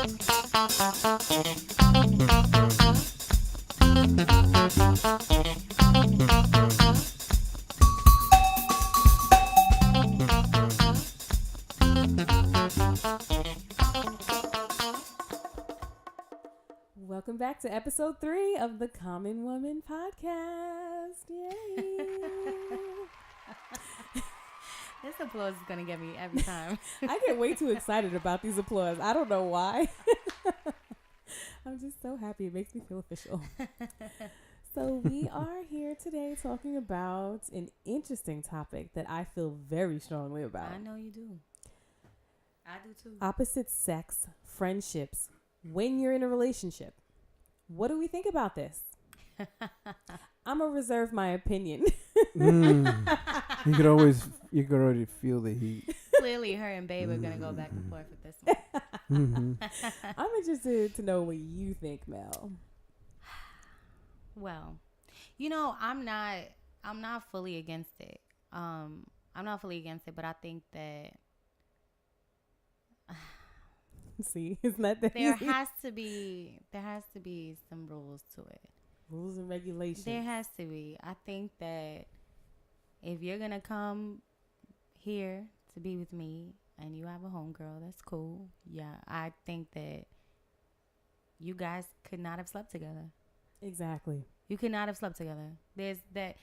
Welcome back to episode 3 of the Common Woman Podcast. Yay! This applause is going to get me every time. I get way too excited about these applause. I don't know why. I'm just so happy. It makes me feel official. So we are here today talking about an interesting topic that I feel very strongly about. I know you do. I do too. Opposite sex friendships when you're in a relationship. What do we think about this? I'm gonna reserve my opinion. You could already feel the heat. Clearly, her and Babe are gonna go back and forth with this one. I'm interested to know what you think, Mel. Well, I'm not fully against it. I'm not fully against it, but I think that See, isn't that the there has to be some rules to it. Rules and regulations. There has to be. I think that if you're gonna come here to be with me and you have a homegirl, that's cool. Yeah, I think that you guys could not have slept together. Exactly. You could not have slept together. There's that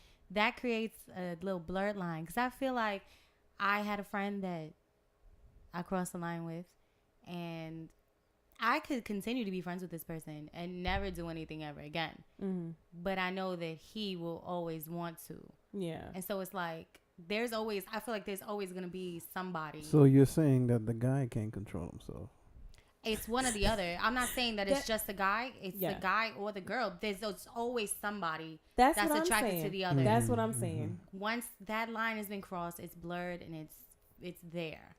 creates a little blurred line, because I feel like I had a friend that I crossed the line with, and I could continue to be friends with this person and never do anything ever again. Mm-hmm. But I know that he will always want to. Yeah. And so it's like, I feel like there's always going to be somebody. So you're saying that the guy can't control himself? It's one or the other. I'm not saying that it's just the guy. It's the guy or the girl. There's always somebody that's attracted to the other. That's what I'm saying. Once that line has been crossed, it's blurred and it's there.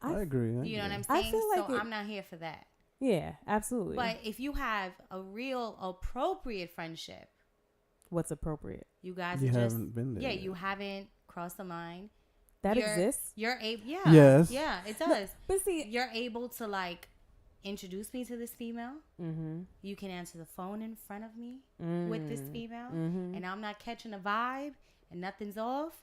I agree. You know what I'm saying? I feel like I'm not here for that. Yeah, absolutely. But if you have a real appropriate friendship. What's appropriate? You guys haven't been there. Yeah, yet. you haven't crossed the line. That exists? You're able. Yeah. Yes. Yeah, it does. No, but see, you're able to introduce me to this female. Mm-hmm. You can answer the phone in front of me with this female, and I'm not catching a vibe and nothing's off,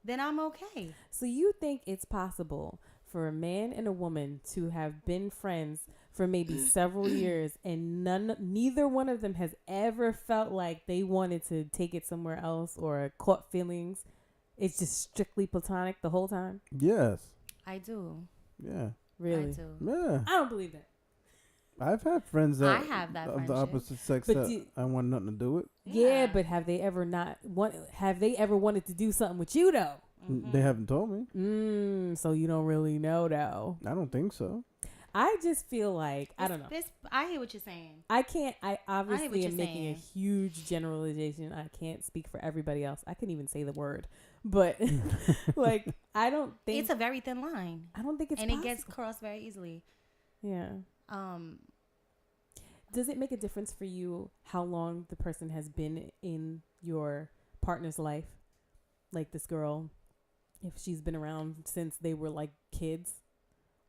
then I'm okay. So you think it's possible for a man and a woman to have been friends for maybe several years and neither one of them has ever felt like they wanted to take it somewhere else or caught feelings? It's just strictly platonic the whole time? Yes. I do. Yeah. Really? I do. Yeah. I don't believe that. I've had friends that I have that of the opposite sex but that I want nothing to do with. Yeah, but have they ever wanted to do something with you though? Mm-hmm. They haven't told me. So you don't really know though. I don't think so. I just feel like I don't know. I hear what you're saying. I obviously am making a huge generalization. I can't speak for everybody else. I couldn't even say the word. But I don't think it's a very thin line. I don't think it's and possible. It gets crossed very easily. Yeah. Does it make a difference for you how long the person has been in your partner's life? Like this girl, if she's been around since they were like kids,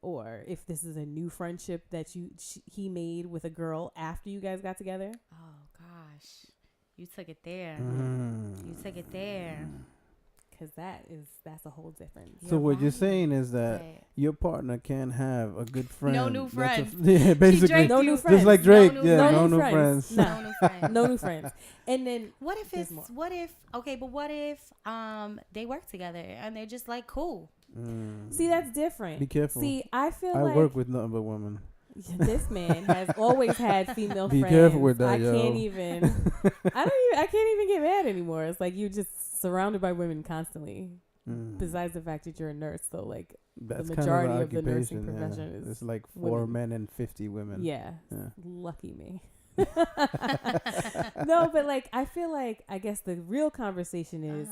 or if this is a new friendship that he made with a girl after you guys got together? Oh gosh, you took it there. You took it there. Because that's a whole different. So what you're saying is that your partner can have a good friend. No new friends. Yeah, basically. No new friends. Just like Drake. No new friends. No new friends. No new friends. And then what if they work together and they're just like cool? See, that's different. Be careful. See, I feel I like work with nothing but women. This man has always had female friends. Be careful with that, I can't even get mad anymore. It's like you're just surrounded by women constantly. Besides the fact that you're a nurse, so like that's the majority kind of the nursing profession is it's like 4 women. men and 50 women. Yeah. Lucky me. No, but I feel like I guess the real conversation is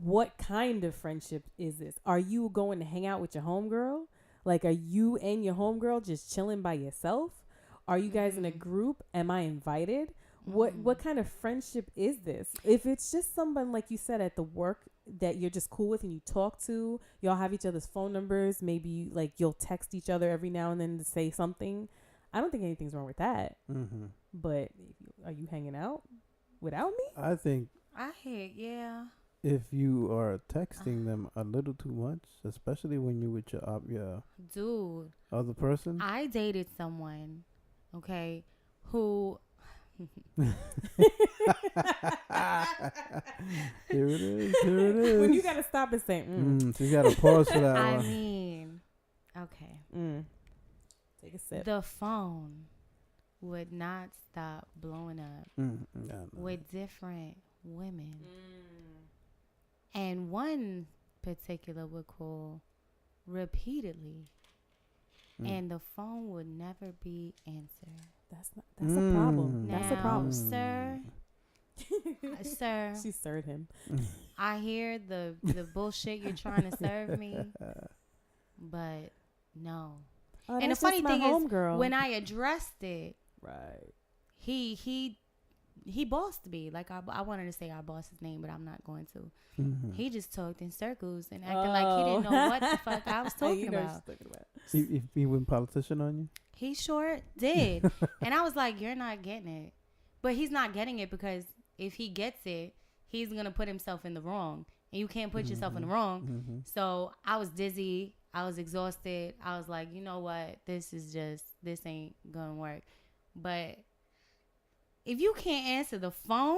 what kind of friendship is this? Are you going to hang out with your homegirl? Like, are you and your homegirl just chilling by yourself? Are you guys in a group? Am I invited? What kind of friendship is this? If it's just someone, like you said, at the work that you're just cool with and you talk to, y'all have each other's phone numbers, maybe you'll text each other every now and then to say something. I don't think anything's wrong with that. Mm-hmm. But are you hanging out without me? I think yeah. if you are texting them a little too much, especially when you're with your Dude, other person. I dated someone, okay, who Here it is. Here it is. When you gotta stop and say, so you gotta pause for that I one. mean, okay. Take a sip. The phone would not stop blowing up with different women. And one particular would call repeatedly. And the phone would never be answered. That's a problem. Now, That's a problem. Sir, She served him. I hear the bullshit you're trying to serve me, but no. Oh, and the funny thing is, when I addressed it, right, he bossed me. Like I wanted to say our boss's name, but I'm not going to. He just talked in circles and acted like he didn't know what the fuck I was talking about. He went politician on you? He sure did. And I was like, you're not getting it. But he's not getting it because if he gets it, he's going to put himself in the wrong. And you can't put yourself in the wrong. So I was dizzy. I was exhausted. I was like, you know what? This ain't going to work. But if you can't answer the phone.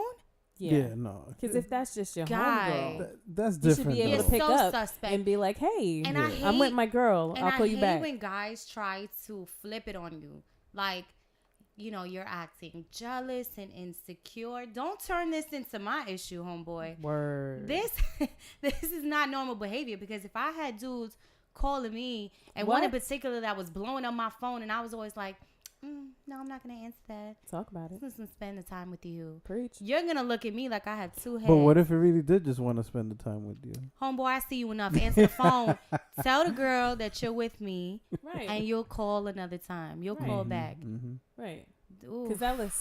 Yeah, no. Because if that's just your guy, homegirl, that's different. You should be able to pick up suspect. And be like, hey, and I'm with my girl. I'll call you back. And I hate when guys try to flip it on you. Like, you know, you're acting jealous and insecure. Don't turn this into my issue, homeboy. Word. This is not normal behavior, because if I had dudes calling me and one in particular that was blowing up my phone and I was always like, no, I'm not going to answer that. Talk about it. Let's spend the time with you. Preach. You're going to look at me like I have two heads. But what if it really did just want to spend the time with you? Homeboy, I see you enough. Answer the phone. Tell the girl that you're with me. Right. And you'll call another time. You'll call back. Right. Because that was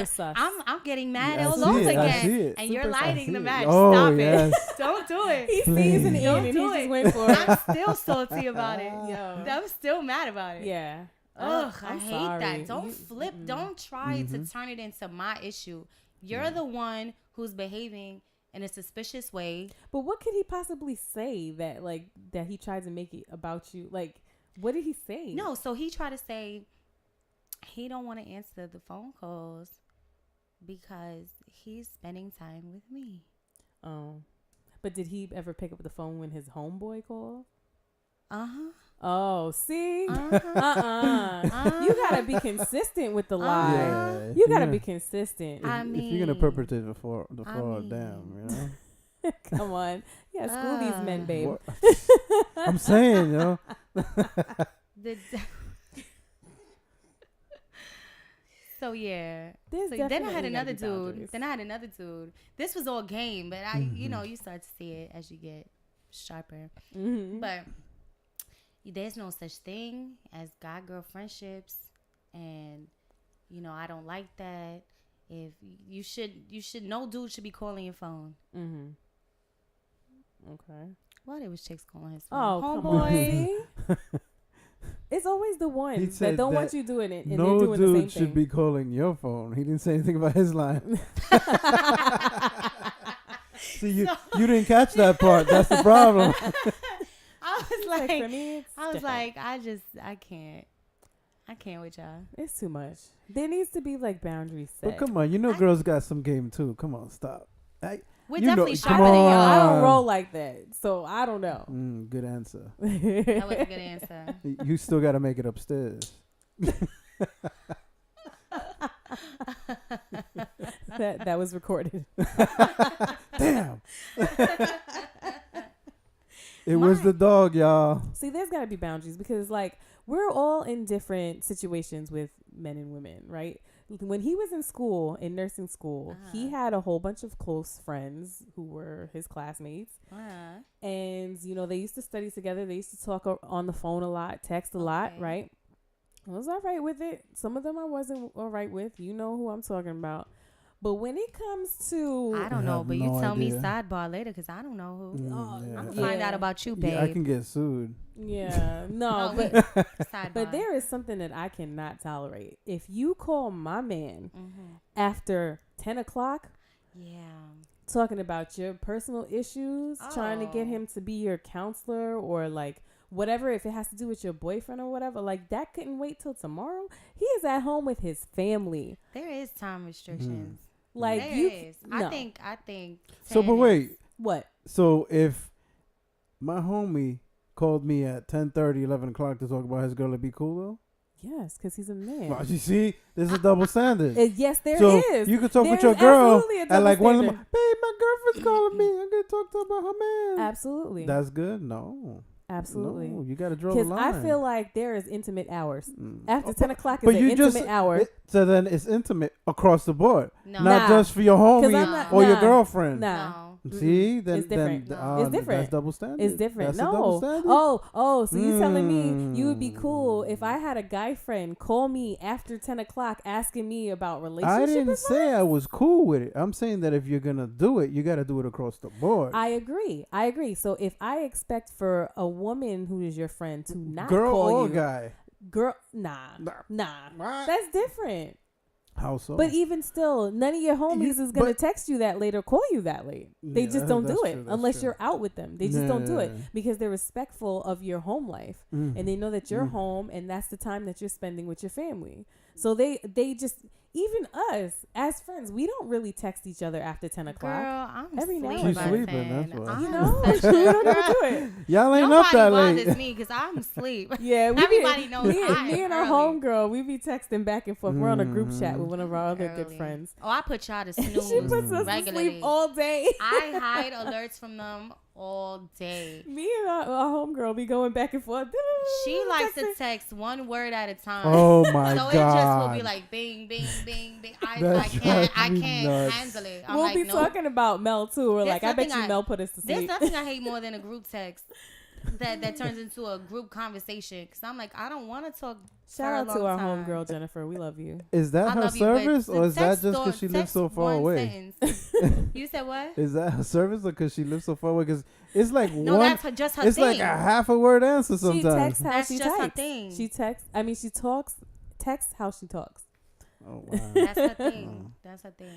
sus. I'm getting mad all over again. And you're lighting the match. Oh, Stop yes. it. Don't do it. He sees an end and he just went for it. I'm still salty about it. Yo. I'm still mad about it. Yeah. Ugh, I I'm hate sorry. that. Don't flip. Don't try to turn it into my issue. You're the one who's behaving in a suspicious way. But what could he possibly say that he tried to make it about you? Like, what did he say? No, so he tried to say he don't want to answer the phone calls because he's spending time with me. Oh. But did he ever pick up the phone when his homeboy called? Uh-huh. Oh, see? You Uh-huh. gotta be consistent with the lie. Yeah, You gotta be consistent. If you're gonna perpetrate the fraud, damn, you know. Come on. Yeah, school these men, babe. I'm saying, you know. So yeah. Then I had another dude. This was all game, but you start to see it as you get sharper. But there's no such thing as guy-girl friendships, and I don't like that. If you should no dude should be calling your phone. Okay. Well, there was chicks calling his phone. Oh, homeboy. It's always the one that don't want you doing it, and no they're doing the same thing. dude should be calling your phone. He didn't say anything about his line. See, you didn't catch that part. That's the problem. I can't with y'all. It's too much. There needs to be boundaries set. But come on, girls got some game too. Come on, stop. We're definitely sharper than y'all. I don't roll like that, so I don't know. Good answer. That was a good answer. You still got to make it upstairs. that was recorded. Damn. It was the dog, y'all. See, there's got to be boundaries because, we're all in different situations with men and women, right? When he was in nursing school, he had a whole bunch of close friends who were his classmates. And, they used to study together. They used to talk on the phone a lot, text a lot, right? I was all right with it. Some of them I wasn't all right with. You know who I'm talking about. But when it comes to, I don't I know, have but no you tell me idea. sidebar later because I don't know who. Yeah. I'm gonna find out about you, babe. Yeah, I can get sued. yeah, no, No, but sidebar. but there is something that I cannot tolerate. If you call my man Mm-hmm. after 10 o'clock Yeah. talking about your personal issues, trying to get Oh. him to be your counselor or like whatever, if it has to do with your boyfriend or whatever, like that couldn't wait till tomorrow. He is at home with his family. There is time restrictions. Like There you, is. no. I think. So, 10 but is- wait. What? So if my homie called me at 10:30, 11 o'clock to talk about his girl, it'd be cool though? Yes, because he's a man. Well, you see, there's a double standard. Yes, there so is. you could talk with There your is girl absolutely a at double like one of standard. babe, my girlfriend's calling me. I'm gonna talk to her about her man. Absolutely. That's good. No, Absolutely. no, you gotta draw the Because line. I feel like there is intimate hours. Mm. After 10 o'clock is but an you intimate just hour. so then it's intimate across the board, No. not Nah. just for your 'Cause homie I'm not- or your nah. girlfriend. Nah. No. See, then It's different. then No. It's different. That's double standard. It's different. That's a double No. standard? Oh, so you telling me you would be cool if I had a guy friend call me after 10 o'clock asking me about relationship I didn't advice? say I was cool with it. I'm saying that if you're gonna do it, you got to do it across the board. I agree. So if I expect for a woman who is your friend to not Girl call or you, guy. girl, nah, What? that's different. How so? But even still, none of your homies is gonna but- text you that late or call you that late. They Yeah, just don't do that's it true, that's unless true. you're out with them. They just don't do it Yeah. because they're respectful of your home life Mm. and they know that you're home and that's the time that you're spending with your family. So they just, even us as friends, we don't really text each other after 10 Girl, o'clock. I'm Every now sleeping. and She's then. sleeping, that's why. I'm You know, such we a don't ever girl. do it. Y'all ain't Nobody up that bothers late. me because I'm asleep. Yeah, Everybody knows me, I me am and our early. homegirl, we be texting back and forth. We're on a group chat with one of our other good Early. friends. Oh, I put y'all to She snooze puts us to regularly. sleep all day. I hide alerts from them all day. Me and our homegirl be going back and forth. She likes to Texting. text one word at a time. Oh my so god. it just will be like bing, bing, bing, bing. I That can't drives me nuts. handle it. I'm We'll like, be no. talking about Mel too. We're There's like, I bet nothing you Mel put us to There's sleep. nothing I hate more than a group text that turns into a group conversation. Because I'm like, I don't want to talk. Shout out for a to long our time. homegirl Jennifer. We love you. Is that I her love you, but service, or is that text just or- because she lives text so far one away? sentence. You said what? Is that her service, or because she lives so far away? Because it's like No, one. that's just her It's thing. like a half a word answer She sometimes. texts how That's she just her types. thing. She texts. I mean, she talks. Texts how she talks. Oh wow. That's her thing. That's her thing.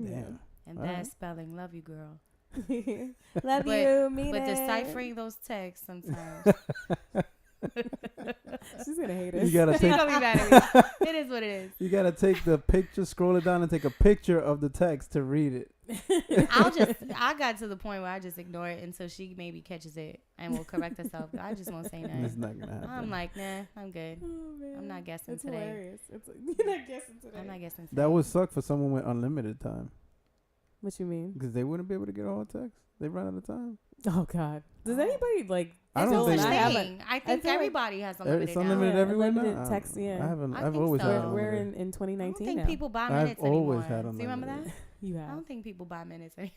Damn. And All bad right. spelling. Love you, girl. Love But- you, mean But it. deciphering those texts sometimes. She's gonna hate us. You gotta She's take. gonna be mad at me. It is what it is. You gotta take the picture, scroll it down, and take a picture of the text to read it. I got to the point where I just ignore it until she maybe catches it and will correct herself. I just won't say It's nothing. not gonna happen. I'm like, nah, I'm good. Oh, man. I'm not guessing It's today. hilarious. You're not guessing today. I'm not guessing. That today. would suck for someone with unlimited time, What you mean? because they wouldn't be able to get all text. They run out of time. Oh God. Does anybody like? I There's don't no think such so. thing. I think feel like everybody has unlimited It's now. unlimited Yeah, everywhere now. unlimited text, yeah. I haven't. I I've think always so. had We're unlimited. in I don't 2019 think now. people buy I've minutes always anymore. had Do you remember that? unlimited. You I have. don't think people buy minutes anymore.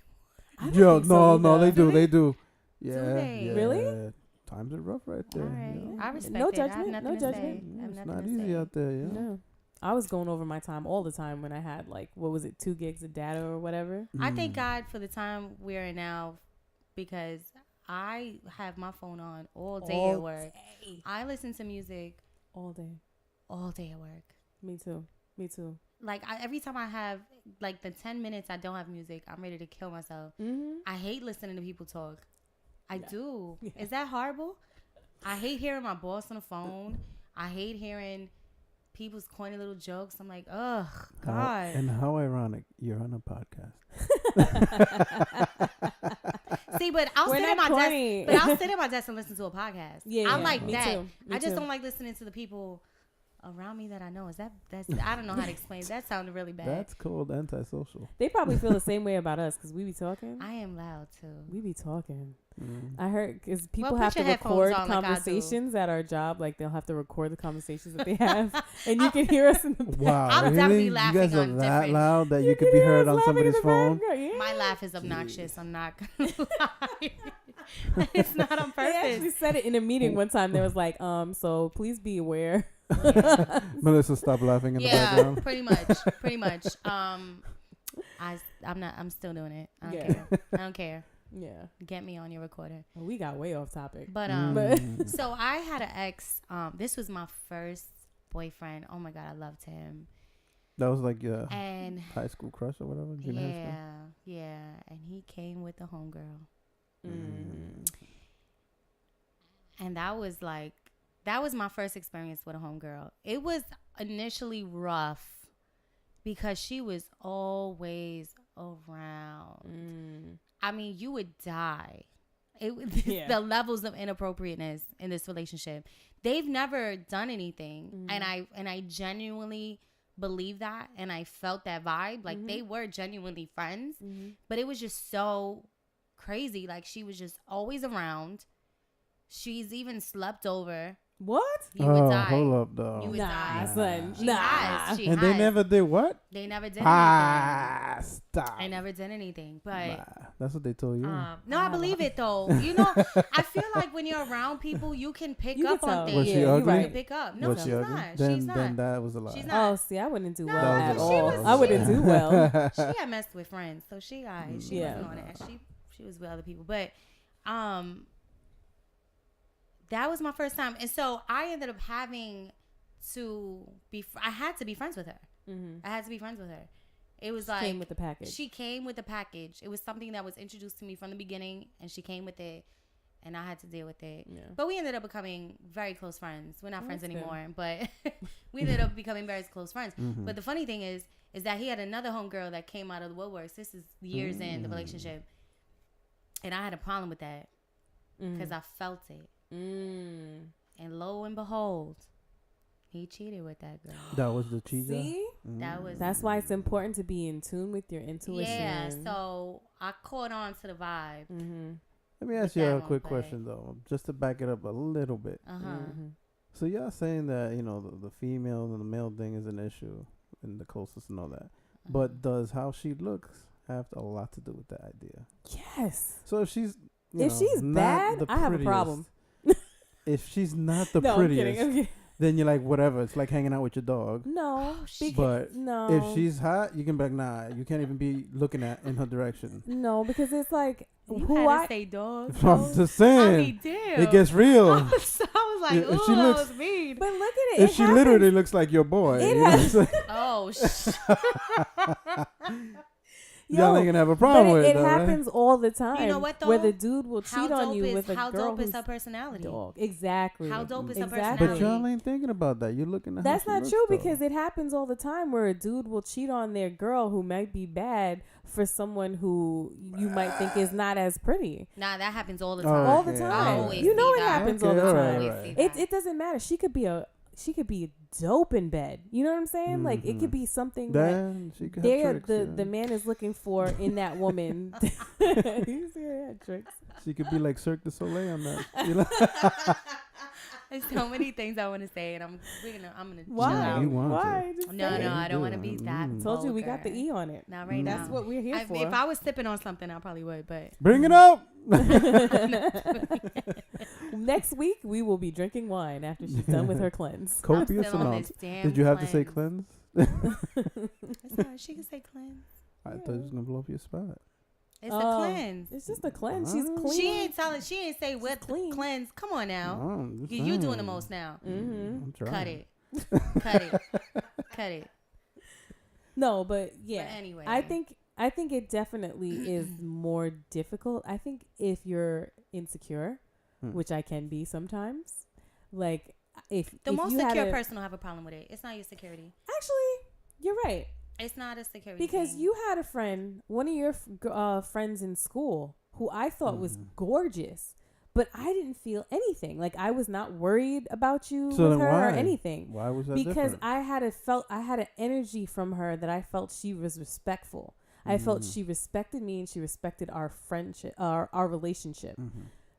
I don't Yo, think so no, either. they do. Do They do. Yeah. they? yeah. Really? Times are rough right All there. right. you know? I respect No it. I have judgment, nothing no to judgment. say. I have It's nothing not to easy say. out there. Yeah. No. I was going over my time all the time when I had like, what was it, 2 gigs of data or whatever. I thank God for the time we're in now because I have my phone on all day at work. I listen to music All day. all day at work. Me too. Me too. Like every time I have like the 10 minutes I don't have music, I'm ready to kill myself. Mm-hmm. I hate listening to people talk. I do. Yeah. Is that horrible? I hate hearing my boss on the phone. I hate hearing people's corny little jokes. I'm like, ugh, God. And how ironic, you're on a podcast. See, but I'll We're sit at not my corny. desk. But I'll sit at my desk and listen to a podcast. Yeah, I'm yeah. like Me that. too. Me I just too. don't like listening to the people around me that I know. That's I don't know how to explain it. That sounded really bad. That's called antisocial. They probably feel the same way about us because we be talking. I am loud too. We be talking. Mm. I heard because people put have to your headphones record on like I do. conversations at our job. Like they'll have to record the conversations that they have, and you can hear us in the Wow, I'm really? definitely You laughing guys are on that different- loud that you can could be hear heard us on laughing in somebody's the phone? background. Yeah. My laugh is obnoxious. I'm not gonna lie. It's not on They actually purpose. said it in a meeting one time. They was like, so please be aware. Melissa, stop laughing in the Yeah, background. pretty much. I'm still doing it. I don't Yeah. care. I don't care. Yeah. Get me on your recorder. We got way off topic. But so I had an ex. This was my first boyfriend. Oh my God, I loved him. That was like your And high school crush or whatever. Junior high school? yeah. And he came with a homegirl. And that was my first experience with a homegirl. It was initially rough because she was always around. I mean, you would die. The levels of inappropriateness in this relationship. They've never done anything, and I genuinely believe that, and I felt that vibe. Like they were genuinely friends, but it was just so crazy. Like she was just always around. She's even slept over. What? You would die. Hold up, though. You would Nah, die. son. She Nah. has. She And has. they never did what? They never did anything. Stop. I never did anything, but Nah, that's what they told you. no, I believe it though. You know, I feel like when you're around people, you can pick You up can on tell. things. Was she Yeah, ugly? you're You right. pick up. No, Was she's she ugly? not. Then, She's not. then that was a lie. She's not. Oh, see, I wouldn't do No, well That at was a all. lie. I wouldn't do well. She had messed with friends, so she Yeah. wasn't on that. She was with other people, but that was my first time, and so I ended up having to be. I had to be friends with her. I had to be friends with her. It was like Came with the package. She came with the package. It was something that was introduced to me from the beginning, and she came with it, and I had to deal with it. Yeah. But we ended up becoming very close friends. We're not friends That's anymore, but we ended up becoming very close friends. But the funny thing is that he had another homegirl that came out of the woodworks. This is years in the relationship, and I had a problem with that because I felt it. And lo and behold, he cheated with that girl. That was the cheater? See? That's why it's important to be in tune with your intuition. Yeah, so I caught on to the vibe. Let me ask you a quick question, though, just to back it up a little bit. So y'all saying that, you know, the female and the male thing is an issue and the closest and all that. But does how she looks have a lot to do with that idea? Yes. So if she's bad, I have a problem. If she's not the No, prettiest, I'm kidding. then you're like, whatever. It's like hanging out with your dog. No. But no. if she's hot, you can be like, nah, you can't even be looking in her direction. No, because it's like You who had I to say dog. I'm just saying. I mean, damn. It gets real. I was like, If ooh, she that looks- was mean. But look at it. If It she happens. literally looks like your boy, It you know what I'm has- saying? Oh, Y'all ain't gonna have a problem but with it it, though, right? happens all the time. You know what, though? Where the dude will how cheat on dope you is with a how girl dope is who's her personality? dog. Exactly. How dope is her Exactly. But y'all ain't thinking about that. You're looking at That's how she not looks, true though. because it happens all the time where a dude will cheat on their girl who might be bad for someone who you might think is not as pretty. Nah, that happens all the Oh, time. All the okay. time. always You know see it that. happens Okay, all the all time. right, Always right. see It that. doesn't matter. She could be dope in bed. You know what I'm saying? Like it could be something that Then she could have tricks, the man is looking for in that woman. You see her had tricks. She could be like Cirque du Soleil on that. You know? There's so many things I want to say, and I'm gonna chill Why? out. You want Why? to. Just No, say no, it. I don't want to be that. Told you we got the vulgar. E on it. Not right That's now. what we're here for. If I was sipping on something, I probably would, but Bring it up. Next week we will be drinking wine after she's done with her cleanse. Copious still on amounts. this damn Did you have to say cleanse. cleanse? It's not, she can say cleanse. I thought you was gonna blow up your spot. It's a Oh, cleanse. It's just a cleanse. She's Oh. clean. She ain't telling. She ain't say what the clean. cleanse. Come on now. Oh, I'm just You doing the saying. most now. Mm-hmm. I'm trying. Cut it. Cut it. Cut it. No, but yeah. But anyway. I think it definitely is more difficult. I think if you're insecure, which I can be sometimes, like if The if most you had secure a- person will have a problem with it. It's not your security. Actually, you're right. It's not a security Because thing. you had a friend, one of your friends in school, who I thought was gorgeous, but I didn't feel anything. Like I was not worried about you So with then her or why? anything. Why was that Because different? I had an energy from her that I felt she was respectful. I felt she respected me and she respected our friendship, our relationship.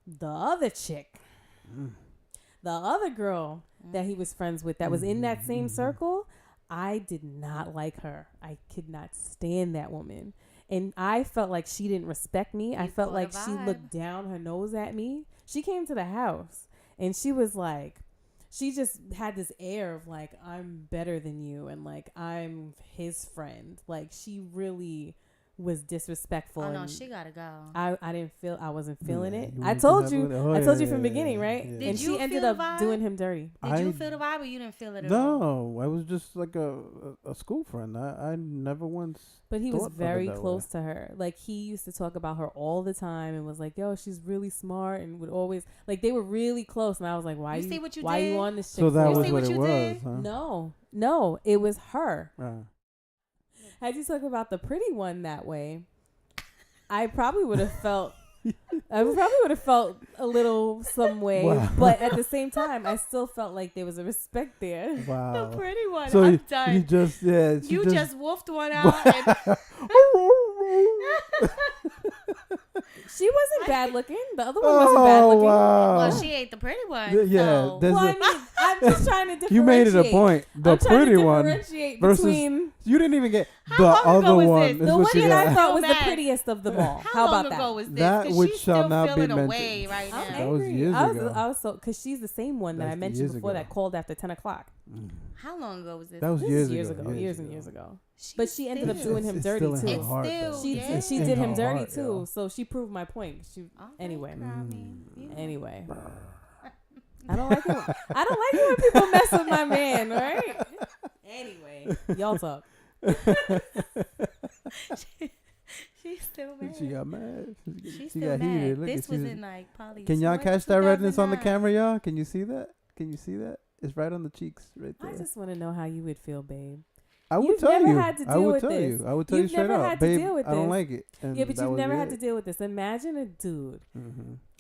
The other chick, the other girl that he was friends with that was in that same circle, I did not like her. I could not stand that woman. And I felt like she didn't respect me. I felt caught like a she vibe. looked down her nose at me. She came to the house and she was like, she just had this air of like, I'm better than you. And like, I'm his friend. Like she really was disrespectful. Oh no, she gotta go. I wasn't feeling it. I told you from the beginning, right? Yeah. Did And you she ended feel up the vibe? doing him dirty. Did you feel the vibe, or you didn't feel it at all? No, I was just like a school friend. I never once. But he was thought of it very that close way. to her. Like, he used to talk about her all the time and was like, yo, she's really smart, and would always, like, they were really close. And I was like, why You see what you why did? you on this chick So that for? was see what what it you was, did? huh? No, it was her. Ah. Had you talk about the pretty one that way, I probably would have felt a little some way, Wow. but at the same time, I still felt like there was a respect there. Wow. The pretty one. So I'm done. you just You just wolfed one out. And She wasn't bad looking. The other one wasn't bad looking. Wow. well, she ain't the pretty one. Yeah, So. there's Well, I mean, I'm just trying to differentiate. you made it a point. The I'm trying pretty to one differentiate versus between you didn't even get How the long ago other was one. this? Is the what one you that I got. thought was So the mad. prettiest of them all. How How long about ago that? was this? That 'Cause which she's shall still not be feeling mentioned. away right I'm now. That was angry. years I was ago. so because she's the same one that That's I mentioned years before ago. that called after 10 o'clock. How long ago was this? That was This years is years ago. ago. Years and years ago. She's But she ended up still- doing him It's dirty still in too. her It's heart, still- though. She yeah. she In did her him dirty heart, too. yo. So she proved my point. She Okay, anyway. Crowley. Yeah. Anyway. I don't like it. I don't like it when people mess with my man, right? Anyway, y'all talk. She's still mad. She got mad. She's She still got mad. heated. Look This at was you. in like probably. Can y'all catch that redness on the 2009. camera, y'all? Can you see that? Can you see that? It's right on the cheeks, right there. I just want to know how you would feel, babe. I would You've tell never you. had to I deal would with tell this. you. I would tell you You've straight never up, had to babe. deal with I don't this. like it. And Yeah, but that you've was never had it. to deal with this. Imagine a dude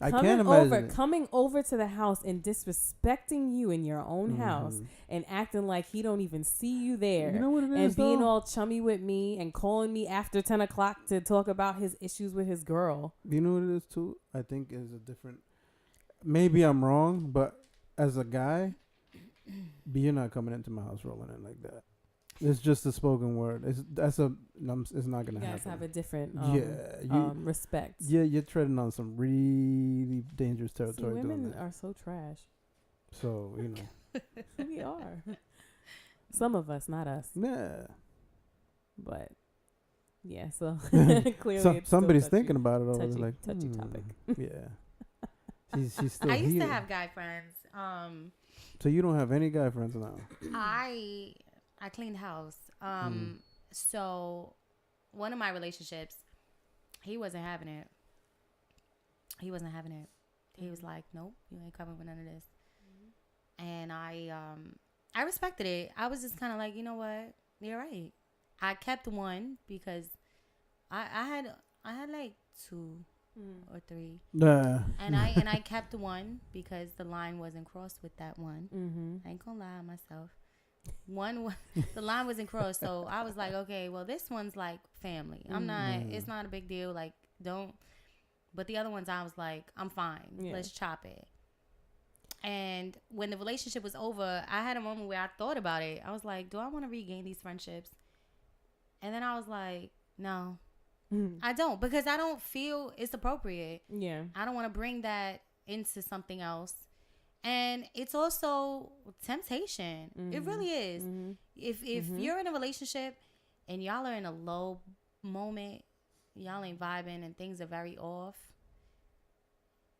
I can't imagine it. coming over to the house and disrespecting you in your own house and acting like he don't even see you there. You know what it is, and being though? all chummy with me and calling me after 10 o'clock to talk about his issues with his girl. You know what it is too? I think is a different. Maybe I'm wrong, but as a guy, you're not coming into my house rolling in like that. It's just a spoken word. It's not gonna You guys happen. have a different respect. Yeah, you're treading on some really dangerous See, territory doing women that. are so trash. So you know, We are. Some of us, not us. yeah. But yeah, so clearly it's still Somebody's touchy. thinking about it. Always like touchy topic. Yeah, she's still. I used to here. have guy friends. So you don't have any guy friends now? I cleaned house. So one of my relationships, he wasn't having it. He was like, nope, you ain't coming with none of this. And I respected it. I was just kind of like, you know what? You're right. I kept one because I had like 2 or 3. Nah. And I kept one because the line wasn't crossed with that one. Mm-hmm. I ain't gonna lie on myself. The line wasn't crossed, so I was like, okay, well, this one's like family. It's not a big deal. Like, don't. But the other ones, I was like, I'm fine. Yeah. Let's chop it. And when the relationship was over, I had a moment where I thought about it. I was like, do I want to regain these friendships? And then I was like, no, I don't, because I don't feel it's appropriate. Yeah. I don't want to bring that into something else. And it's also temptation. It really is. If you're in a relationship and y'all are in a low moment, y'all ain't vibing and things are very off,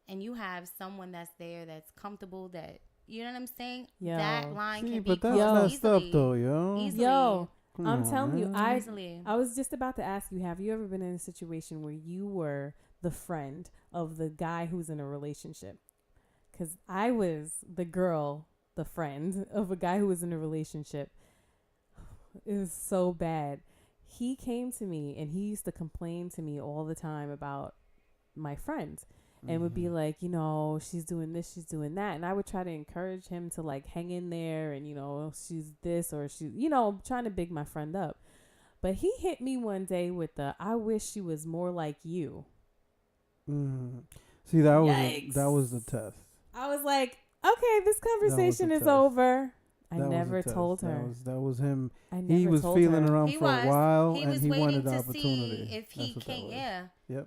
and you have someone that's there that's comfortable, that, you know what I'm saying? Yo. That line can be but that's crossed messed up easily. though, yo. Easily. Yo, Come I'm on, telling you, man. Easily. I was just about to ask you, have you ever been in a situation where you were the friend of the guy who's in a relationship? Because I was the girl, the friend of a guy who was in a relationship. It was so bad. He came to me and he used to complain to me all the time about my friend and would be like, you know, she's doing this, she's doing that. And I would try to encourage him to like hang in there and, you know, she's this or she, you know, trying to big my friend up. But he hit me one day with the, I wish she was more like you. See, that Yikes. was the test. I was like, okay, this conversation is test. over. I That was never the test. told her. That was him. I never He was told feeling her. around He for was. a while, He and was he waiting wanted the to opportunity. see if he That's what that can. was. Yeah. Yep.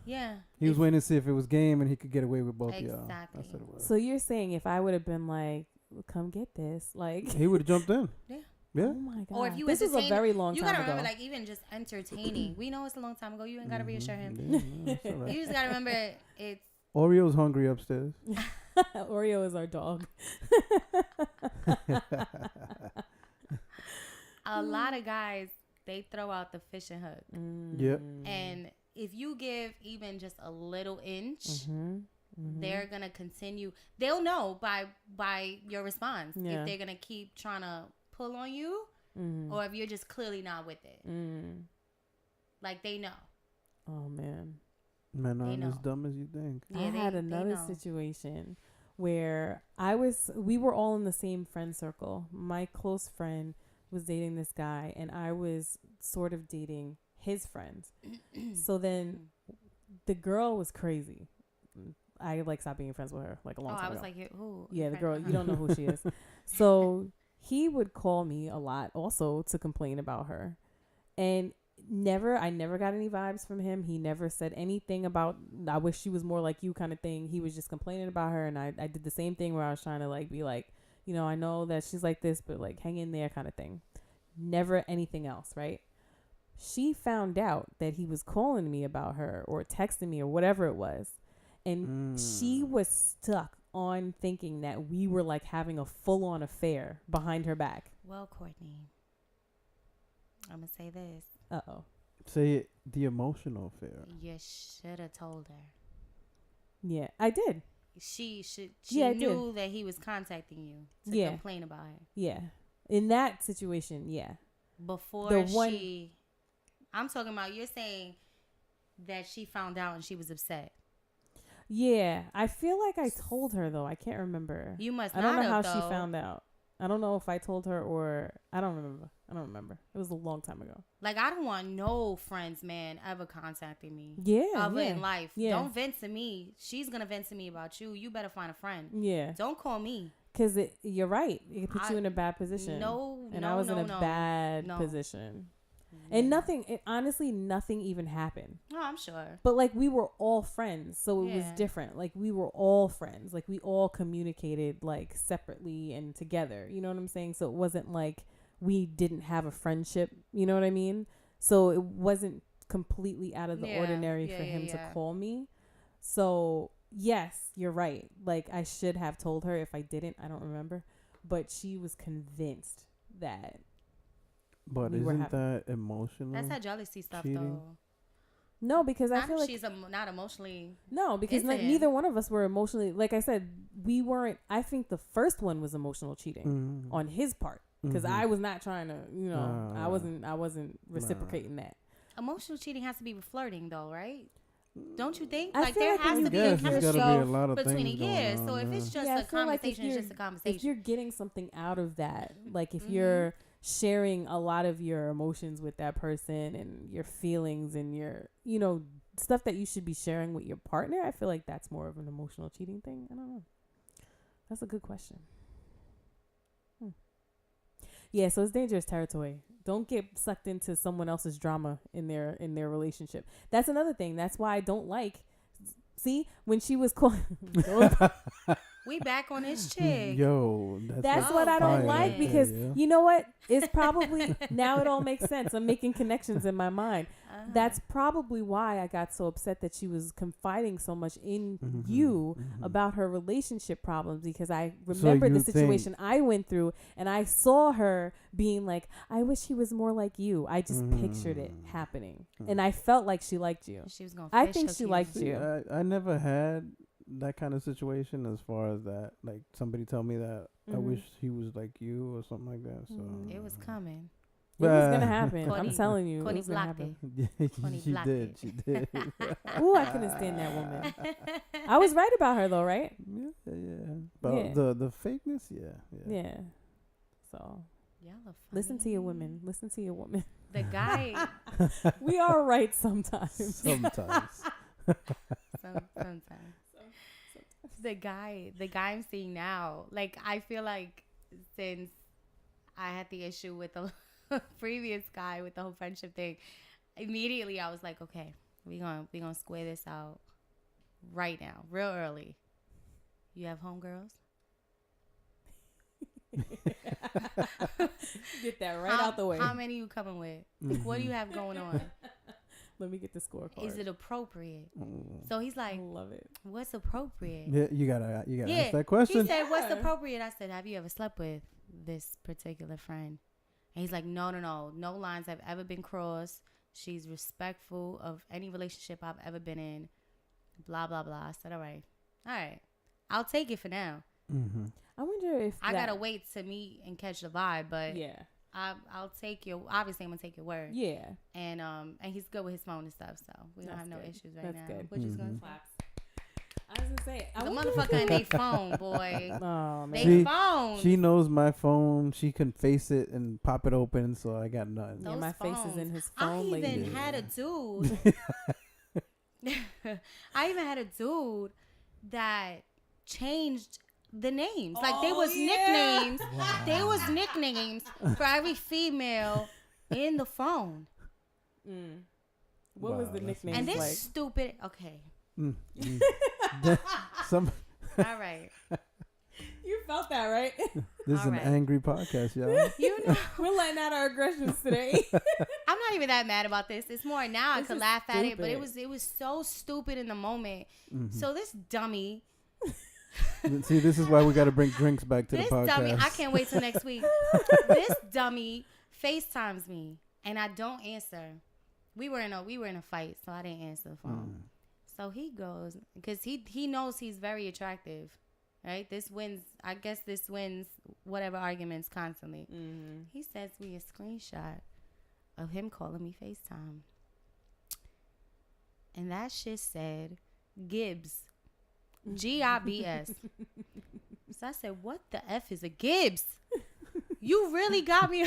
Yeah. He was waiting to see if it was game and he could get away with both of y'all. Exactly. That's what it was. So you're saying if I would have been like, come get this, like He would have jumped in. Yeah. Yeah. Oh my god. Or if you this is a very long time ago. You gotta remember, like, even just entertaining. We know it's a long time ago. You ain't gotta reassure him. Yeah, no, right. You just gotta remember it's. Oreo's hungry upstairs. Oreo is our dog. A lot of guys, they throw out the fishing hook. Yep. And if you give even just a little inch, they're gonna continue. They'll know by your response if they're gonna keep trying to pull on you, or if you're just clearly not with it. Like, they know. Oh man. Men aren't as dumb as you think. Yeah, I had another situation where we were all in the same friend circle. My close friend was dating this guy, and I was sort of dating his friends. So then the girl was crazy. I stopped being friends with her a long time ago. I was like, who? Yeah, the girl, you don't know who she is. So he would call me a lot also to complain about her. And I never got any vibes from him. He never said anything about, I wish she was more like you kind of thing. He was just complaining about her. And I did the same thing where I was trying to be like, I know that she's like this, but hang in there kind of thing. Never anything else, right? She found out that he was calling me about her or texting me or whatever it was. And she was stuck on thinking that we were having a full-on affair behind her back. Well, Cortnie, I'm going to say this. Uh-oh. Say it, the emotional affair. You should have told her. Yeah, I did. She knew that he was contacting you to complain about her. Yeah. In that situation, yeah. Before I'm talking about, you're saying that she found out and she was upset. Yeah. I feel like I told her, though. I can't remember. You must not have, I don't know how she found out. I don't know if I told her or I don't remember. It was a long time ago. I don't want no friends, man, ever contacting me. Yeah. In life. Yeah. Don't vent to me. She's going to vent to me about you. You better find a friend. Yeah. Don't call me. Because you're right. It puts you in a bad position. I was in a bad position. Yeah. And honestly, nothing even happened. No, I'm sure. But we were all friends. So it was different. We were all friends. We all communicated separately and together. You know what I'm saying? So it wasn't we didn't have a friendship. You know what I mean? So it wasn't completely out of the ordinary for him to call me. So yes, you're right. I should have told her. If I didn't, I don't remember. But she was convinced that. But isn't that emotional? That's that jealousy stuff, cheating? though. No, because I feel she's not emotionally. No, because neither one of us were emotionally. Like I said, we weren't. I think the first one was emotional cheating on his part because I was not trying to. I wasn't reciprocating that. Emotional cheating has to be with flirting, though, right? Don't you think? There has to be a chemistry between a year. So if it's just a conversation, it's just a conversation. If you're getting something out of that, if you're sharing a lot of your emotions with that person and your feelings and your, stuff that you should be sharing with your partner, I feel like that's more of an emotional cheating thing. I don't know. That's a good question. Yeah, so it's dangerous territory. Don't get sucked into someone else's drama in their relationship. That's another thing. That's why I don't like. See, when she was calling. We back on his chick. Yo, that's what I don't like because you know what? It's probably now it all makes sense. I'm making connections in my mind. That's probably why I got so upset that she was confiding so much in you about her relationship problems because I remember the situation I went through and I saw her being like, I wish he was more like you. I just pictured it happening and I felt like she liked you. She was gonna I think she liked you. I never had that kind of situation as far as that, somebody tell me that I wish he was like you or something like that. So it was coming. It was gonna happen. Cortnie, I'm telling you, Cortnie blocked it. She did. Ooh, I couldn't stand that woman. I was right about her though, right? Yeah. But the fakeness, yeah. So y'all are funny. Listen to your women. Listen to your woman. The guy. We are right sometimes. Sometimes. The guy I'm seeing now, I feel like since I had the issue with the previous guy with the whole friendship thing, immediately I was like, okay, we gonna square this out right now, real early. You have homegirls? Get that right out the way. How many you coming with? What do you have going on? Let me get the scorecard. Is it appropriate? So he's like, I love it. What's appropriate? Yeah, you gotta ask that question. He said, what's appropriate? I said, have you ever slept with this particular friend? And he's like, no lines have ever been crossed. She's respectful of any relationship I've ever been in. Blah, blah, blah. I said, all right. I'll take it for now. Mm-hmm. I wonder if I gotta wait to meet and catch the vibe, but yeah, I'll take your. Obviously, I'm gonna take your word. Yeah, and he's good with his phone and stuff, so we don't have no issues right now. Good. What you gonna claps? I was gonna say the motherfucker in their phone, boy. Oh man, they phone. She knows my phone. She can face it and pop it open, so I got nothing. Yeah, my face is in his phone. I even had a dude. I even had a dude that changed the names. Like they was nicknames. Wow. They was nicknames for every female in the phone. What was the nickname? And this stupid. Okay. All right. You felt that, right? This is an angry podcast, y'all. You know, we're letting out our aggressions today. I'm not even that mad about this. It's more now I could laugh at it, but it was so stupid in the moment. So this dummy. See, this is why we got to bring drinks back to the podcast. This dummy, I can't wait till next week. This dummy FaceTimes me, and I don't answer. We were in a fight, so I didn't answer the phone. So he goes, because he knows he's very attractive, right? I guess this wins whatever arguments constantly. He sends me a screenshot of him calling me FaceTime. And that shit said, Gibbs. G-I-B-S. So I said, what the F is a Gibbs? You really got me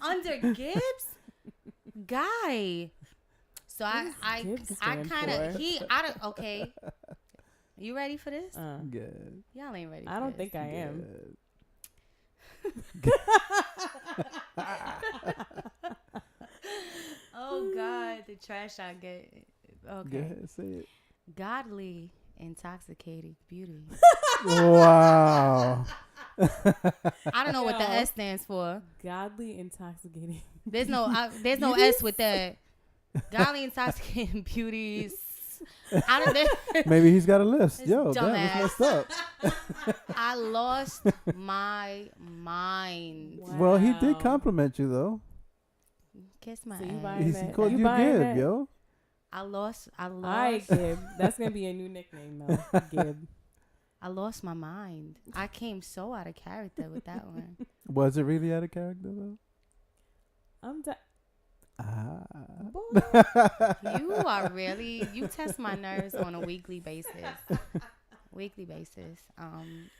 under Gibbs? Guy. So I kind of, okay. You ready for this? Good. Y'all ain't ready for I don't this. think I am. Oh, God. The trash I get. Okay. Go ahead, say it. Godly, intoxicated beauty. Wow. I don't know what the S stands for. Godly, intoxicating. There's no S with that. Godly, intoxicating beauties. Maybe he's got a list. It's Yo, damn, it's messed up. I lost my mind. Wow. Well, he did compliment you though. Kiss my ass. He called you Gib, yo. I lost. All right, Gib. That's gonna be a new nickname though, Gib. I lost my mind. I came so out of character with that one. Was it really out of character though? You are really, you test my nerves on a weekly basis.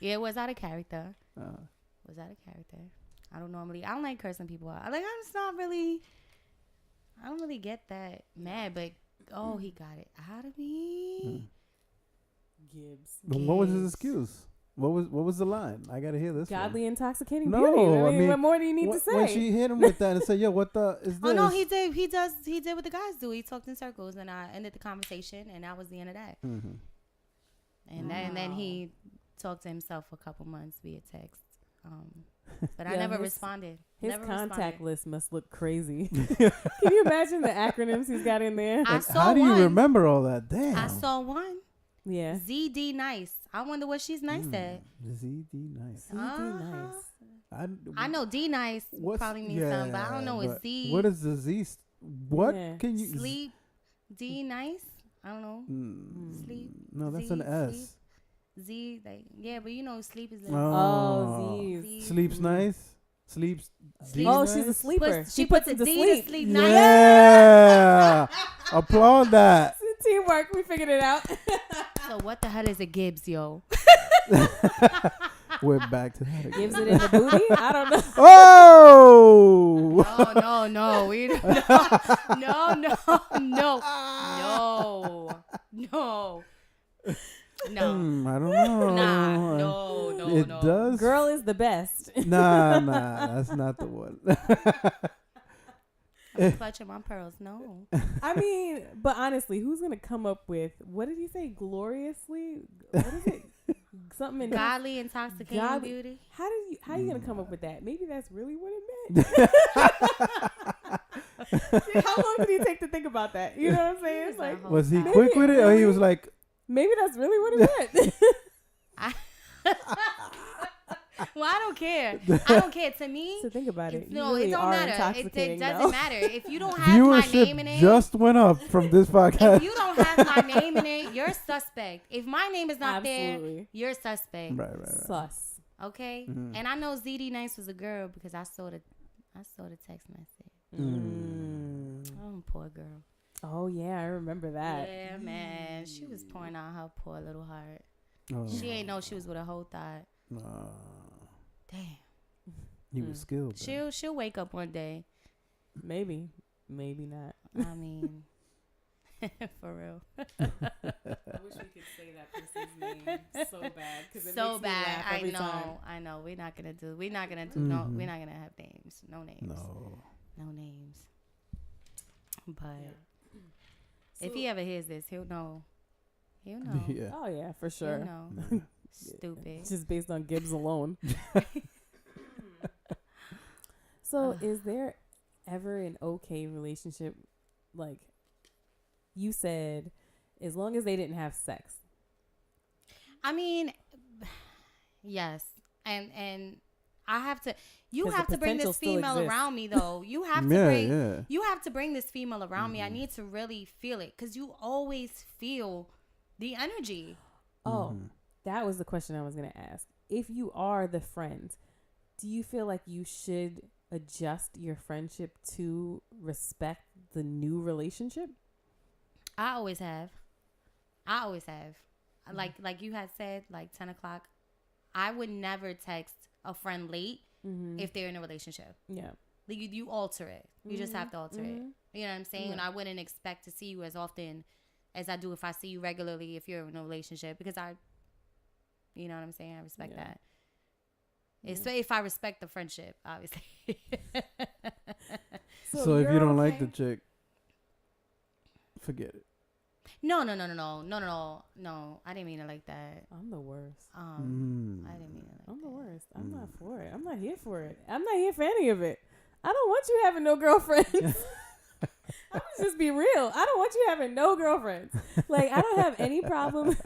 Yeah, it was out of character. Was out of character. I don't like cursing people out. I don't really get that mad, but he got it out of me. Gibbs. What was his excuse? What was the line? I gotta hear this. Godly, intoxicating beauty. I mean, what more do you need to say? When she hit him with that and said, "Yo, what the is this?" Oh no, he did what the guys do. He talked in circles, and I ended the conversation, and that was the end of that. And then he talked to himself for a couple months via text. But I never responded. His contact list must look crazy. Can you imagine the acronyms he's got in there? How do you remember all that? Damn. I saw one. Yeah. ZD nice. I wonder what she's nice at. ZD nice. ZD nice. I know D nice probably means something, but I don't know what Z. What is the Z? What can you sleep? D nice. I don't know. Sleep. No, that's an S. Sleep. Z, but you know, sleep is. Z. Sleeps nice. Sleeps. Nice? She's a sleeper. She puts it to sleep. To sleep yeah. nice. Yeah. Applaud that. It's teamwork. We figured it out. So what the hell is a Gibbs, yo? We're back to that again. Gives it in the booty? I don't know. Oh! No. We don't. No. I don't know. Nah, no. It does. Girl is the best. Nah, that's not the one. I'm clutching my pearls. No. I mean, but honestly, who's gonna come up with what did he say? Gloriously? What is it? Something in godly, intoxicating beauty. How you gonna come up with that? Maybe that's really what it meant. How long did he take to think about that? You know what I'm saying? It's like, was he quick with it, or he was like, maybe that's really what it meant. Well, I don't care. I don't care. To me, so think about it. No, really it don't matter. It doesn't matter. If you don't have my name in it, just went up from this podcast. If you don't have my name in it, you're suspect. If my name is not there, you're suspect. Right. Sus. Okay. Mm-hmm. And I know ZD Nice was a girl because I saw the text message. Oh, poor girl. Oh yeah, I remember that. Yeah, man. She was pouring out her poor little heart. Oh. She ain't know she was with a whole thought. Damn. He was skilled. She'll wake up one day. Maybe not. I mean, for real. I wish we could say that person's name so bad. So bad. I know. We're not gonna do. No. We're not gonna have names. No names. No names. But if he ever hears this, he'll know. Yeah. Oh yeah, for sure. He'll know. Stupid. Just based on Gibbs alone. So is there ever an okay relationship? Like you said, as long as they didn't have sex. I mean, yes. And I have to, you have to bring this female around me though. You have to you have to bring this female around me. I need to really feel it. 'Cause you always feel the energy. Oh, that was the question I was going to ask. If you are the friend, do you feel like you should adjust your friendship to respect the new relationship? I always have. Like you had said, like 10 o'clock, I would never text a friend late if they're in a relationship. Yeah. Like you alter it. You just have to alter it. You know what I'm saying? Yeah. And I wouldn't expect to see you as often as I do if I see you regularly if you're in a relationship, because you know what I'm saying? I respect that. It's if I respect the friendship, obviously. So if you don't like the chick, forget it. No. I didn't mean it like that. I'm the worst. I didn't mean it like that. I'm the worst. I'm not for it. I'm not here for it. I'm not here for any of it. I don't want you having no girlfriends. I'm just be real. I don't want you having no girlfriends. Like, I don't have any problem.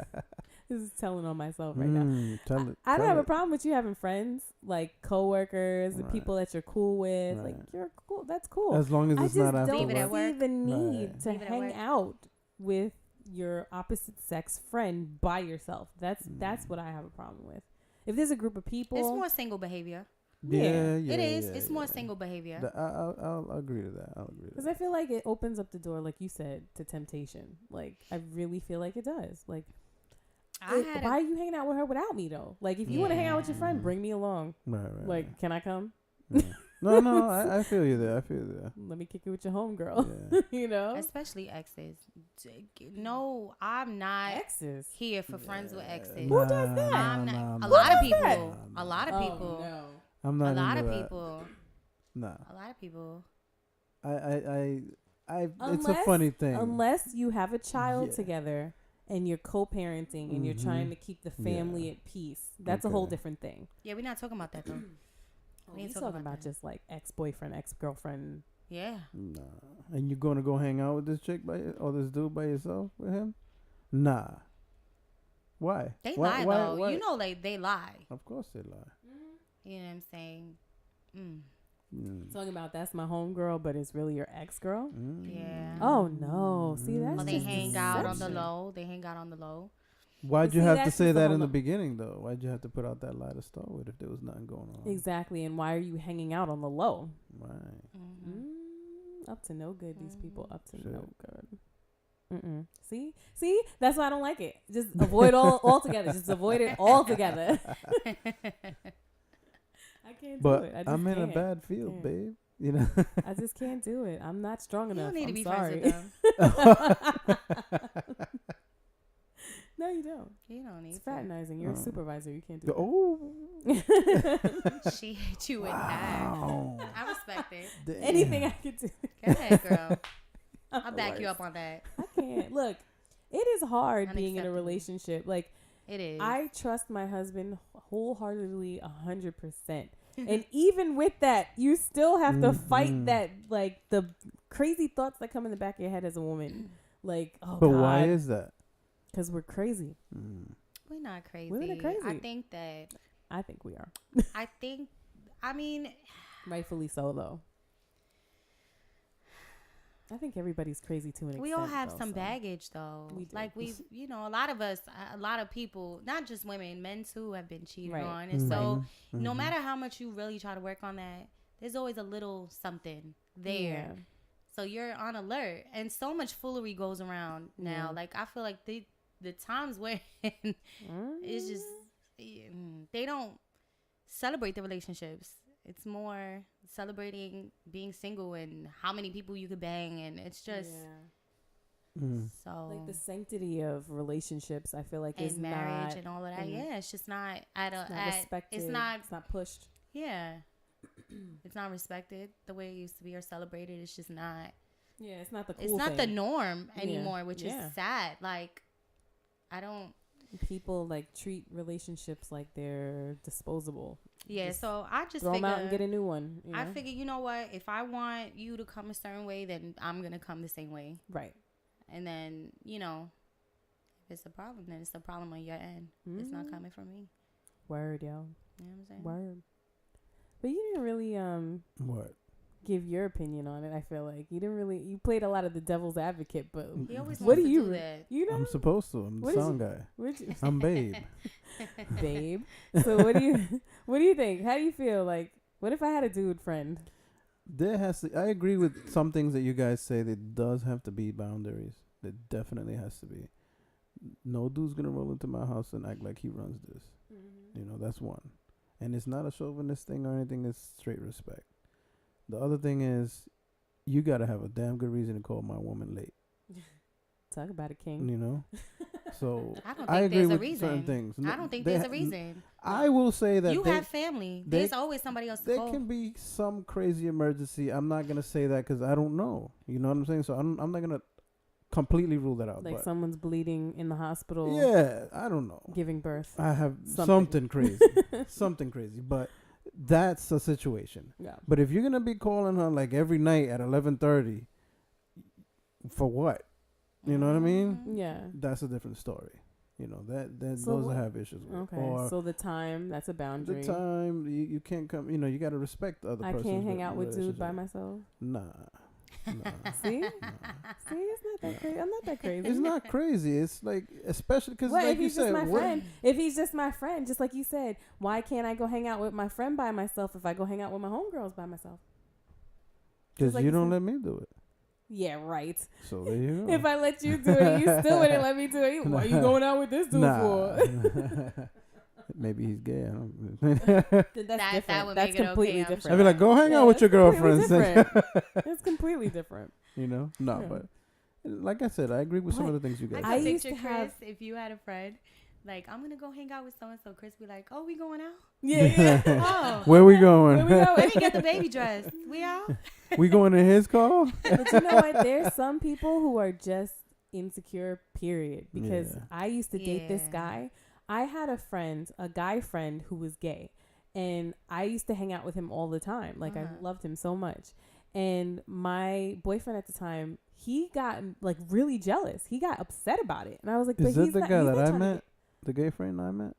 This is telling on myself right now. I don't have a problem with you having friends, like coworkers, the people that you're cool with. Like, you're cool. That's cool. As long as it's not after work. I just don't see the need to hang out with your opposite sex friend by yourself. That's what I have a problem with. If there's a group of people, it's more single behavior. Yeah, it is. It's more single behavior. I'll agree to that. Because I feel like it opens up the door, like you said, to temptation. Like, I really feel like it does. Like, why are you hanging out with her without me though? Like, if you want to hang out with your friend, bring me along. Right. Like, can I come? Yeah. No, I feel you there. Let me kick it with your homegirl. Yeah. You know? Especially exes. No, I'm not here for friends with exes. Who does that? A lot of people. A lot of people. Oh, no. I'm not. A lot of people. Nah. A lot of people. It's a funny thing. Unless you have a child together and you're co-parenting and you're trying to keep the family at peace. That's a whole different thing. Yeah, we're not talking about that though. We ain't talking about just like ex-boyfriend, ex-girlfriend. Yeah. Nah. And you're going to go hang out with this chick or this dude by yourself with him? Nah. Why? They lie though. Why? You know, like they lie. Of course they lie. You know what I'm saying? Talking about that's my homegirl, but it's really your ex-girl? Yeah. Oh, no. See, that's well, they hang out on the low. Why'd you have to say that in the beginning, though? Why'd you have to put out that lie to start with if there was nothing going on? Exactly. And why are you hanging out on the low? Right. Up to no good, these people. Up to no good. See? That's why I don't like it. Just avoid altogether. Just avoid it altogether. I can't do it. I'm in a bad field, babe. You know, I just can't do it. I'm not strong enough. You don't need to be sorry. friends with them. No, you don't. You don't need. It's fraternizing. You're a supervisor. You can't do it. Oh. She hit you with that. I respect it. Damn. Anything I can do. Go ahead, girl. I'll back you up on that. I can't. Look, it is hard being in a relationship. Like, It is. I trust my husband wholeheartedly 100%. And even with that, you still have to fight that, like, the crazy thoughts that come in the back of your head as a woman. Like, oh, but God. why is that? Because we're crazy. We're not crazy. We're not crazy. I think we are. I mean. Rightfully so, though. I think everybody's crazy to an extent. We all have some baggage, though. Like, a lot of us, a lot of people, not just women, men too, have been cheated on. And so no matter how much you really try to work on that, there's always a little something there. Yeah. So you're on alert. And so much foolery goes around now. Like, I feel like the times when it's just, they don't celebrate the relationships. It's more celebrating being single and how many people you could bang, and it's just so like the sanctity of relationships. I feel like and is marriage not, and all of that. Yeah, it's just not. It's not respected. It's not pushed. Yeah, it's not respected the way it used to be or celebrated. It's just not. Yeah, it's not the cool It's not thing. the norm anymore, which is sad. Like, I don't. People like treat relationships like they're disposable. Yeah, so I just throw them out and get a new one. You know? I figure, you know what? If I want you to come a certain way, then I'm gonna come the same way. Right. And then, if it's a problem, then it's a problem on your end. It's not coming from me. Word, yo. You know what I'm saying? Word. But you didn't really what? Give your opinion on it. I feel like you played a lot of the devil's advocate, but he always what do to you do that. You know? I'm supposed to. I'm the sound guy. I'm Babe. Babe. So what do you think? How do you feel? Like, what if I had a dude friend? I agree with some things that you guys say. There does have to be boundaries. There definitely has to be. No dude's gonna roll into my house and act like he runs this. That's one. And it's not a chauvinist thing or anything. It's straight respect. The other thing is, you got to have a damn good reason to call my woman late. Talk about it, King. So I don't think I agree there's with a reason. certain things. I don't think there's a reason. I will say that you have family. There's always somebody else to call. There can be some crazy emergency. I'm not going to say that because I don't know. You know what I'm saying? So I'm not going to completely rule that out. Like someone's bleeding in the hospital. Yeah, I don't know. Giving birth. I have something crazy. Something crazy. But that's a situation. Yeah. But if you're going to be calling her like every night at 11:30, for what? You know what I mean? Yeah. That's a different story. Those I have issues with. Okay. So the time, that's a boundary. The time, you can't come, you got to respect the other person. I can't hang out with dude by myself? Nah. See? See, it's not that crazy. I'm not that crazy. It's not crazy. It's like, especially because like if you he's said, just my friend, if he's just my friend, just like you said, why can't I go hang out with my friend by myself if I go hang out with my homegirls by myself? Because you don't let me do it. Yeah, right. So there you go. If I let you do it, you still wouldn't let me do it. Why are you going out with this dude for? Maybe he's gay. That's different. That would That's make it completely okay, different. I'd be like, go hang out with your girlfriends. It's completely different. No, but like I said, I agree with some of the things you guys said. I can picture Chris, if you had a friend, like, I'm going to go hang out with so-and-so. Chris be like, oh, we going out? Yeah. Oh, Where we going? Let me get the baby dress. We out? We going in his car? But you know what? There's some people who are just insecure, period. Because I used to date this guy. I had a guy friend who was gay. And I used to hang out with him all the time. Like, I loved him so much. And my boyfriend at the time, he got, like, really jealous. He got upset about it. And I was like, is that the guy that I met? The gay friend I met?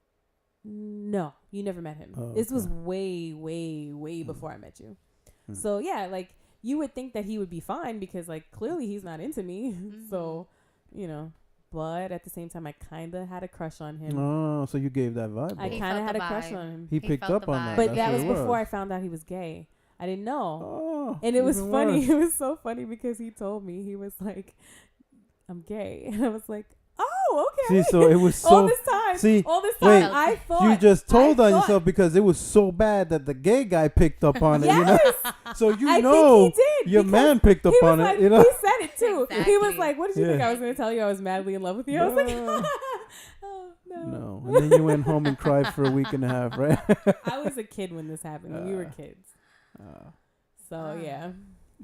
No, you never met him. Oh, this was way, way, way before I met you. So, yeah, like, you would think that he would be fine because, like, clearly he's not into me. So, but at the same time, I kind of had a crush on him. Oh, so you gave that vibe. I kind of had a crush on him. He picked up on that. But that was before I found out he was gay. I didn't know. Oh, and it was funny. It was so funny because he told me, he was like, I'm gay. And I was like, oh, okay. See, so it was so... all this time, wait, I thought... You just told on yourself because it was so bad that the gay guy picked up on it, So think he did, your man picked up on like, it, He said it too. Exactly. He was like, what did you think I was going to tell you? I was madly in love with you? I was like, oh, no. No. And then you went home and cried for a week and a half, right? I was a kid when this happened. We were kids. So, yeah.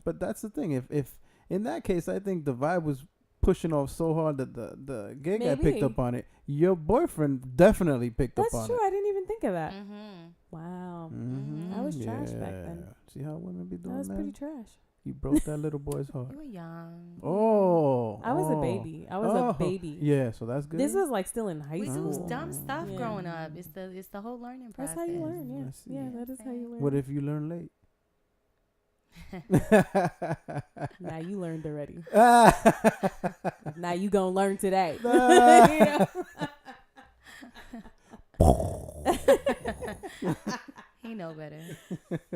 But that's the thing. If in that case, I think the vibe was pushing off so hard that the gay guy picked up on it. Your boyfriend definitely picked up on it. That's true. I didn't even think of that. Mm-hmm. Wow. Mm-hmm. I was trash back then. See how women be doing I was that? pretty trash. You broke that little boy's heart. You were young. Oh. I was a baby. I was a baby. Yeah, so that's good. This was like still in high We school. do dumb stuff growing up. It's the whole learning process. That's how you learn. Yeah. Yeah, that is how you learn. What if you learn late? Now you learned already. Now you gonna learn today. He know better.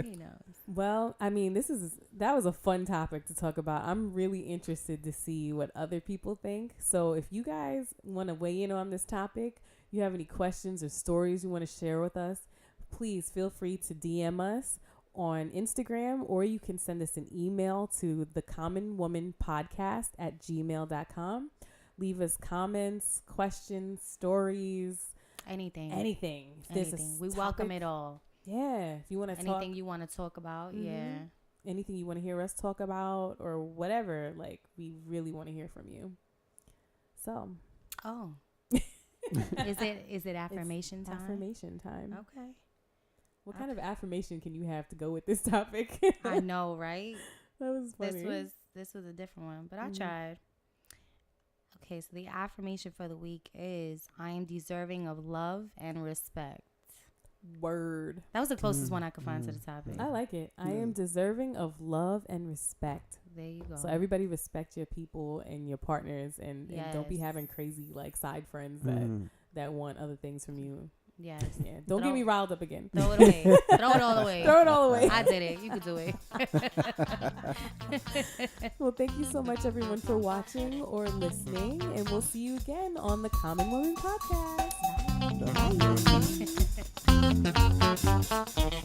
He knows. Well, I mean, that was a fun topic to talk about. I'm really interested to see what other people think. So if you guys want to weigh in on this topic, you have any questions or stories you want to share with us, please feel free to DM us on Instagram, or you can send us an email to thecommonwomanpodcast@gmail.com. Leave us comments, questions, stories, anything. We welcome it all. Yeah, if you want to talk, anything you want to talk about, anything you want to hear us talk about or whatever, like we really want to hear from you. So, is it affirmation time? Affirmation time. Okay. What kind of affirmation can you have to go with this topic? I know, right? That was funny. This was a different one, but I tried. Okay, so the affirmation for the week is I am deserving of love and respect. Word. That was the closest one I could find to the topic. I like it. I am deserving of love and respect. There you go. So everybody respect your people and your partners, and don't be having crazy like side friends that want other things from you. Yes. Yeah. Don't get me riled up again. Throw it away. Throw it all away. Throw it all away. I did it. You could do it. Well, thank you so much, everyone, for watching or listening. And we'll see you again on the Common Woman Podcast. Bye. Bye.